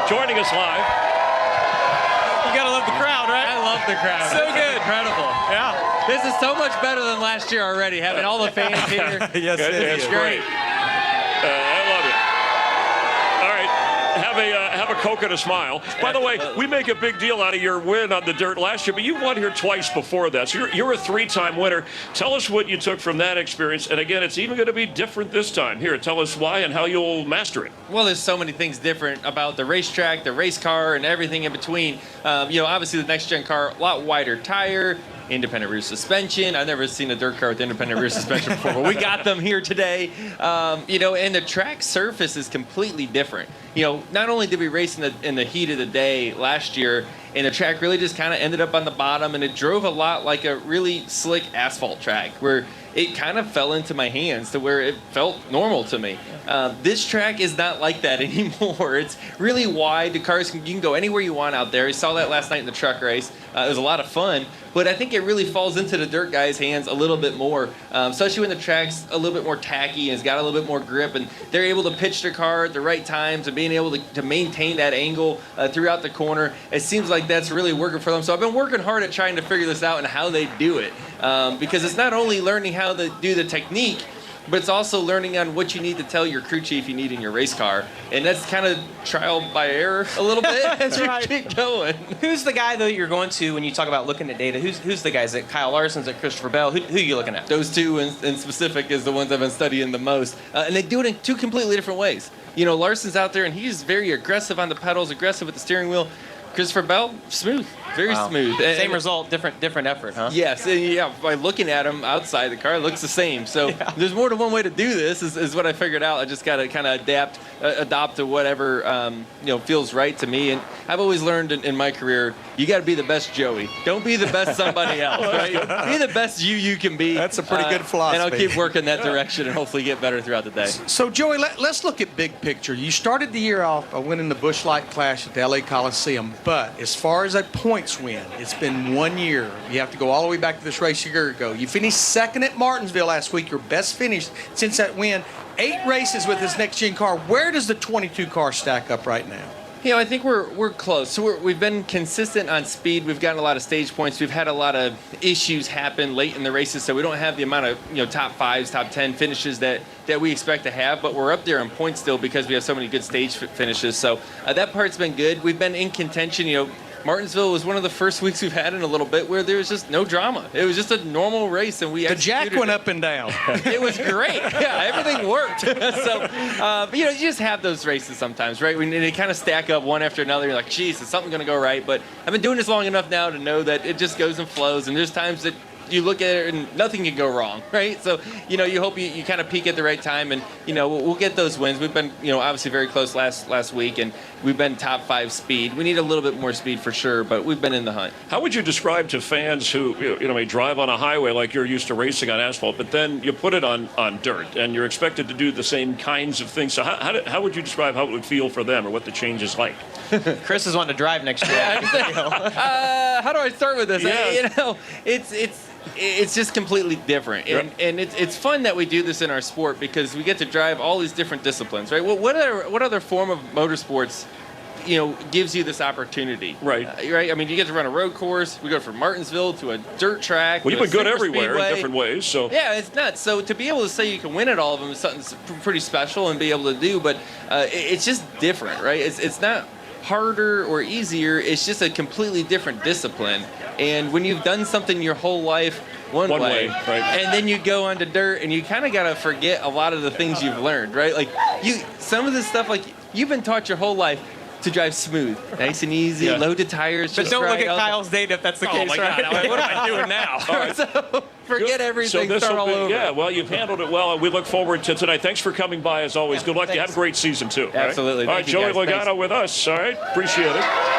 joining us live. You gotta love the crowd, right? I love the crowd. So good. Incredible. Yeah. This is so much better than last year already, having all the fans here. Yes, it It's is. great. I love it. All right. Have a Coke and a smile. By the way, we make a big deal out of your win on the dirt last year, but you won here twice before that. So you're a three-time winner. Tell us what you took from that experience. And again, it's even going to be different this time. Here, tell us why and how you'll master it. Well, there's so many things different about the racetrack, the race car, and everything in between. Obviously the next-gen car, a lot wider tire, independent rear suspension. I've never seen a dirt car with independent rear suspension before, but we got them here today. And the track surface is completely different. Not only did we race in the heat of the day last year, and the track really just kind of ended up on the bottom, and it drove a lot like a really slick asphalt track where it kind of fell into my hands to where it felt normal to me. This track is not like that anymore. It's really wide. The cars, you can go anywhere you want out there. You saw that last night in the truck race. It was a lot of fun, but I think it really falls into the dirt guys' hands a little bit more, especially when the track's a little bit more tacky and it's got a little bit more grip, and they're able to pitch their car at the right times and being able to maintain that angle throughout the corner. It seems like that's really working for them. So I've been working hard at trying to figure this out and how they do it, because it's not only learning how to do the technique, but it's also learning on what you need to tell your crew chief you need in your race car. And that's kind of trial by error a little bit. That's right. Keep going. Who's the guy that you're going to when you talk about looking at data? Who's the guys? Is it Kyle Larson's, at Christopher Bell? Who are you looking at? Those two in specific is the ones I've been studying the most. And they do it in two completely different ways. Larson's out there and he's very aggressive on the pedals, aggressive with the steering wheel. Christopher Bell, smooth, very smooth. Same result, different effort, huh? Yes, and yeah. By looking at him outside the car, it looks the same. So there's more than one way to do this. Is what I figured out. I just got to kind of adopt to whatever feels right to me. And I've always learned in my career, you got to be the best Joey. Don't be the best somebody else. Right? Be the best you can be. That's a pretty good philosophy. And I'll keep working that direction and hopefully get better throughout the day. So, Joey, let's look at big picture. You started the year off by winning the Busch Light Clash at the LA Coliseum, but as far as a points win, it's been 1 year. You have to go all the way back to this race a year ago. You finished second at Martinsville last week, your best finish since that win. 8 races with this next-gen car. Where does the 22 car stack up right now? I think we're close. So we've been consistent on speed. We've gotten a lot of stage points. We've had a lot of issues happen late in the races, so we don't have the amount of top 5s, top 10 finishes that we expect to have. But we're up there in points still because we have so many good stage finishes. So that part's been good. We've been in contention. Martinsville was one of the first weeks we've had in a little bit where there was just no drama. It was just a normal race, and we The jack went up and down. It was great. Yeah, everything worked. So, you just have those races sometimes, right? When they kind of stack up one after another, you're like, geez, is something going to go right? But I've been doing this long enough now to know that it just goes and flows, and there's times that you look at it and nothing can go wrong, right? So, you hope you kind of peak at the right time, and, we'll get those wins. We've been, obviously very close last week, and we've been top 5 speed. We need a little bit more speed for sure, but we've been in the hunt. How would you describe to fans who, may drive on a highway like you're used to racing on asphalt, but then you put it on dirt, and you're expected to do the same kinds of things? So how would you describe how it would feel for them or what the change is like? Chris is wanting to drive next year. How do I start with this? Yeah. It's just completely different, and it's fun that we do this in our sport because we get to drive all these different disciplines, right? What other form of motorsports, gives you this opportunity? Right. Right. I mean, you get to run a road course. We go from Martinsville to a dirt track. Well, you've been good super everywhere speedway. in different ways, so yeah, it's nuts. So to be able to say you can win at all of them is something pretty special and be able to do, but it's just different, right? It's not harder or easier. It's just a completely different discipline. And when you've done something your whole life one way, right, and then you go onto dirt and you kind of got to forget a lot of the things you've learned, right? Like some of this stuff, like you've been taught your whole life to drive smooth, nice and easy, load the tires. But don't look at Kyle's data if that's the case, my right? God, what am I doing now? So forget everything, So start all over. Yeah, well, you've handled it well, and we look forward to tonight. Thanks for coming by, as always. Good luck. You have a great season, too. Absolutely. All right, Thank you, Joey guys. Logano Thanks. with us. All right, appreciate it.